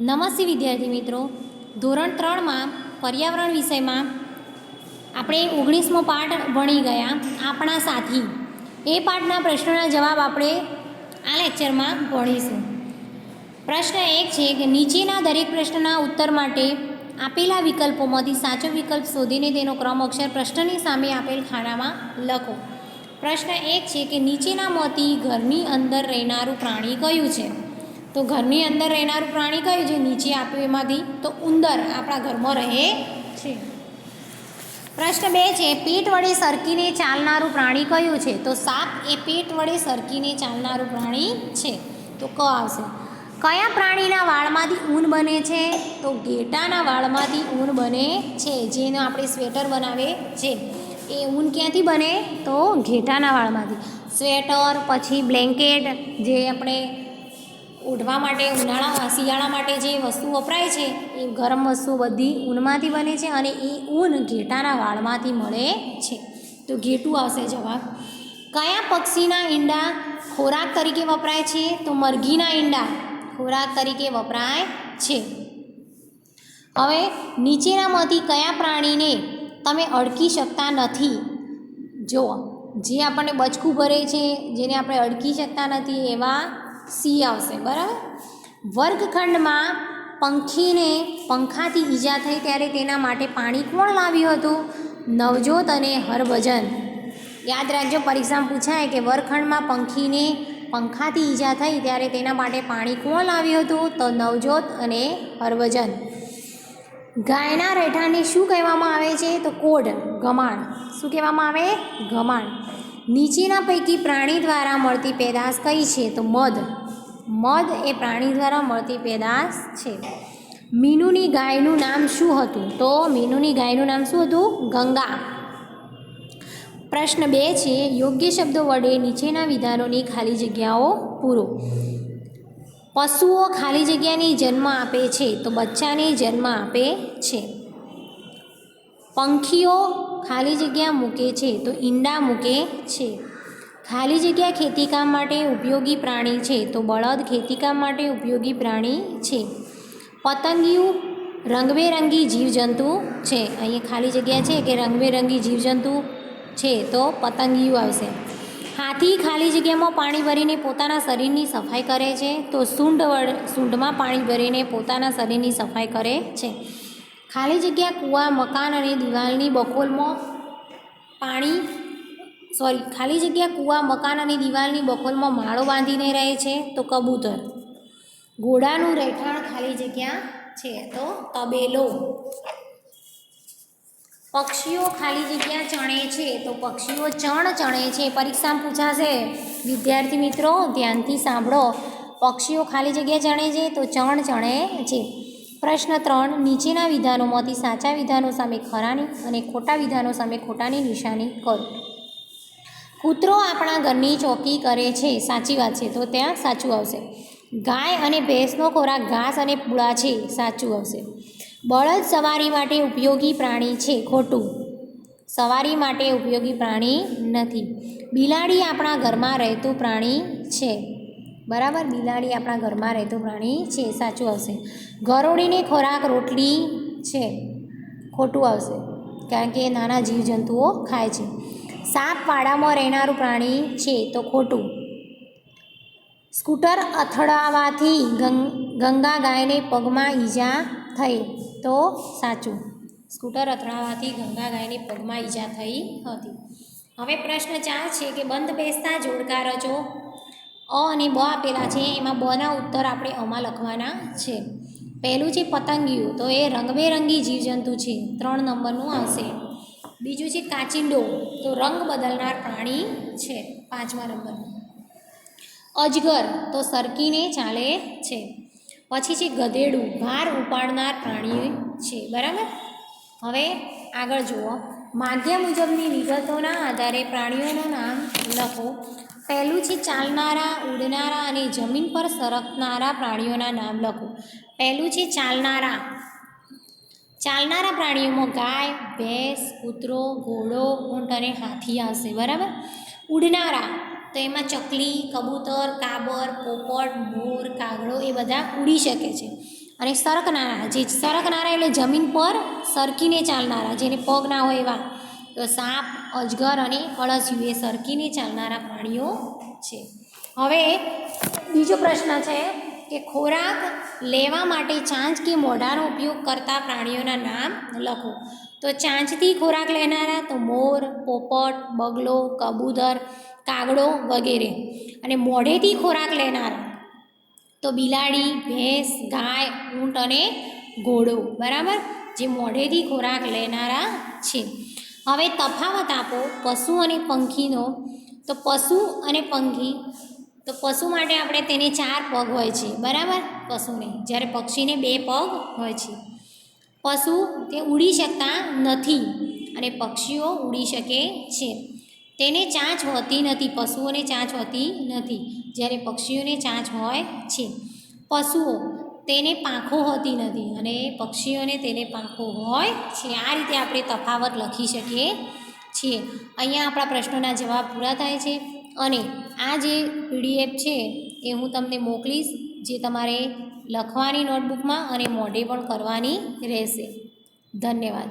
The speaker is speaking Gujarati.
નમસ્તે વિદ્યાર્થી મિત્રો, ધોરણ 3માં પર્યાવરણ વિષયમાં આપણે 19મો પાઠ ભણી ગયા આપણા સાથી. એ પાઠના પ્રશ્નોના જવાબ આપણે આ લેક્ચરમાં ભણીશું. પ્રશ્ન 1 છે કે નીચેના દરેક પ્રશ્નના ઉત્તર માટે આપેલા વિકલ્પોમાંથી સાચો વિકલ્પ શોધીને તેનો ક્રમ અક્ષર પ્રશ્નની સામે આપેલ ખાનામાં લખો. પ્રશ્ન 1 છે કે નીચેનામાંથી ઘરની અંદર રહેનારું પ્રાણી કયું છે? તો ઘરની અંદર રહેનારું પ્રાણી કયું છે? નીચે આપ્યું એમાંથી તો ઉંદર આપણા ઘરમાં રહે છે. પ્રશ્ન 2 છે પેટ વડે સરકીને ચાલનારું પ્રાણી કયું છે? તો સાપ એ પેટ વડે સરકીને ચાલનારું પ્રાણી છે, તો ક આવશે. કયા પ્રાણીના વાળમાંથી ઊન બને છે? તો ઘેટાના વાળમાંથી ઊન બને છે, જેનો આપણે સ્વેટર બનાવે છે. એ ઊન ક્યાંથી બને? તો ઘેટાના વાળમાંથી. સ્વેટર, પછી બ્લેન્કેટ, જે આપણે ઓઢવા માટે શિયાળા માટે જે વસ્તુ વપરાય છે એ ગરમ વસ્તુ બધી ઊનમાંથી બને છે, અને એ ઊન ઘેટાના વાળમાંથી મળે છે, તો ઘેટું આવશે જવાબ. કયા પક્ષીના ઈંડા ખોરાક તરીકે વપરાય છે? તો મરઘીના ઈંડા ખોરાક તરીકે વપરાય છે. હવે નીચેનામાંથી કયા પ્રાણીને તમે અડકી શકતા નથી? જો જે આપણને બચકું ભરે છે, જેને આપણે અડકી શકતા નથી, એવા સી આવશે. બરાબર. વર્ગખંડમાં પંખીને પંખાથી ઈજા થઈ ત્યારે તેના માટે પાણી કોણ લાવ્યું હતું? નવજોત અને હરભજન. યાદ રાખજો, પરીક્ષામાં પૂછાય કે વર્ગખંડમાં પંખીને પંખાથી ઈજા થઈ ત્યારે તેના માટે પાણી કોણ લાવ્યું હતું? તો નવજોત અને હરભજન. ગાયના રહેઠાણને શું કહેવામાં આવે છે? તો કોઢ, ગમાણ. શું કહેવામાં આવે? ગમાણ. નીચેના પૈકી પ્રાણી દ્વારા મળતી પેદાશ કઈ છે? તો મધ. મધ એ પ્રાણી દ્વારા મળતી પેદાશ છે. મીનુની ગાયનું નામ શું હતું? તો મીનુની ગાયનું નામ શું હતું? ગંગા. પ્રશ્ન 2 છે યોગ્ય શબ્દો વડે નીચેના વિધાનોની ખાલી જગ્યાઓ પૂરો. પશુઓ ખાલી જગ્યાને જન્મ આપે છે, તો બચ્ચાને જન્મ આપે છે. પંખીઓ ખાલી જગ્યા મૂકે છે, તો ઈંડા મૂકે છે. ખાલી જગ્યા ખેતીકામ માટે ઉપયોગી પ્રાણી છે, તો બળદ ખેતીકામ માટે ઉપયોગી પ્રાણી છે. પતંગિયું રંગબેરંગી જીવજંતુ છે. અહીંયા ખાલી જગ્યા છે કે રંગબેરંગી જીવજંતુ છે, તો પતંગિયું આવશે. હાથી ખાલી જગ્યામાં પાણી ભરીને પોતાના શરીરની સફાઈ કરે છે, તો સૂંઢમાં પાણી ભરીને પોતાના શરીરની સફાઈ કરે છે. ખાલી જગ્યા કૂવા, મકાન અને દિવાલની બખોલમાં ખાલી જગ્યા કૂવા, મકાન અને દિવાલની બખોલમાં માળો બાંધીને રહે છે, તો કબૂતર. ઘોડાનું રહેઠાણ ખાલી જગ્યા છે, તો તબેલો. પક્ષીઓ ખાલી જગ્યા ચણે છે, તો પક્ષીઓ ચણે છે. પરીક્ષામાં પૂછાશે વિદ્યાર્થી મિત્રો, ધ્યાનથી સાંભળો. પક્ષીઓ ખાલી જગ્યા ચણે છે, તો ચણે છે. પ્રશ્ન 3 નીચેના વિધાનોમાંથી સાચા વિધાનો સામે ખરાની અને ખોટા વિધાનો સામે ખોટાની નિશાની કરો. કૂતરો આપણા ઘરની ચોકી કરે છે, સાચી વાત છે, તો ત્યાં સાચું આવશે. ગાય અને ભેંસનો ખોરાક ઘાસ અને પૂળા છે, સાચું આવશે. બળદ સવારી માટે ઉપયોગી પ્રાણી છે, ખોટું. સવારી માટે ઉપયોગી પ્રાણી નથી. બિલાડી આપણા ઘરમાં રહેતું પ્રાણી છે. બરાબર, બિલાડી આપણા ઘરમાં રહેતું પ્રાણી છે, સાચું આવશે. ગરોળીને ખોરાક રોટલી છે, ખોટું આવશે, કારણ કે નાના જીવજંતુઓ ખાય છે. સાપ વાડામાં રહેનારું પ્રાણી છે, તો ખોટું. સ્કૂટર અથડાવાથી ગંગા ગાયને પગમાં ઈજા થઈ, તો સાચું. સ્કૂટર અથડાવાથી ગંગા ગાયને પગમાં ઈજા થઈ હતી. હવે પ્રશ્ન 4 છે કે બંધ બેસતા જોડકા રચો. અ અને બ આપેલા છે, એમાં બના ઉત્તર આપણે આમાં લખવાના છે. પહેલું છે પતંગિયું, તો એ રંગબેરંગી જીવજંતુ છે, 3 નંબરનું આવશે. બીજું છે કાચિંડો, તો રંગ બદલનાર પ્રાણી છે, 5મા નંબરનું. અજગર તો સરકીને ચાલે છે. પછી છે ગધેડું, ભાર ઉપાડનાર પ્રાણી છે. બરાબર. હવે આગળ જુઓ. માધ્ય મુજબની વિગતોના આધારે પ્રાણીઓનું નામ લખો. પહેલું છે ચાલનારા, ઉડનારા અને જમીન પર સરકનારા પ્રાણીઓના નામ લખો. પહેલું છે ચાલનારા. ચાલનારા પ્રાણીઓમાં ગાય, ભેંસ, કૂતરો, ઘોડો, ઊંટ અને હાથી આવશે. બરાબર. ઉડનારા તો એમાં ચકલી, કબૂતર, કાબર, પોપટ, મોર, કાગડો એ બધા ઉડી શકે છે. અને સરકનારા, જે સરકનારા એટલે જમીન પર સરકીને ચાલનારા, જેને પગ ના હોય એવા, તો સાપ, અજગર અને અળસિયું એ સરકીને ચાલનારા પ્રાણીઓ છે. હવે બીજો પ્રશ્ન છે કે ખોરાક લેવા માટે ચાંચ કે મોઢાનો ઉપયોગ કરતા પ્રાણીઓના નામ લખો. તો ચાંચથી ખોરાક લેનારા તો મોર, પોપટ, બગલો, કબૂતર, કાગડો વગેરે. અને મોઢેથી ખોરાક લેનારા તો બિલાડી, ભેંસ, ગાય, ઊંટ અને ઘોડો. બરાબર, જે મોઢેથી ખોરાક લેનારા છે. હવે તફાવત આપો પશુ અને પંખીનો. તો પશુ અને પંખી, તો પશુ માટે આપણે તેને 4 પગ હોય છે. બરાબર, પશુને, જ્યારે પક્ષીને 2 પગ હોય છે. પશુ તે ઉડી શકતા નથી અને પક્ષીઓ ઉડી શકે છે. તેને ચાંચ હોતી નથી, પશુઓને ચાંચ હોતી નથી, જ્યારે પક્ષીઓને ચાંચ હોય છે. પશુઓ તેને પાંખો હોતી નથી અને પક્ષીઓને તેને પાંખો હોય છે. આ રીતે આપણે તફાવત લખી શકીએ છીએ. અહીંયા આપણા પ્રશ્નોના જવાબ પૂરા થાય છે. અને આ જે PDF છે એ હું તમને મોકલીશ, જે તમારે લખવાની નોટબુકમાં અને મોઢે પણ કરવાની રહેશે. ધન્યવાદ.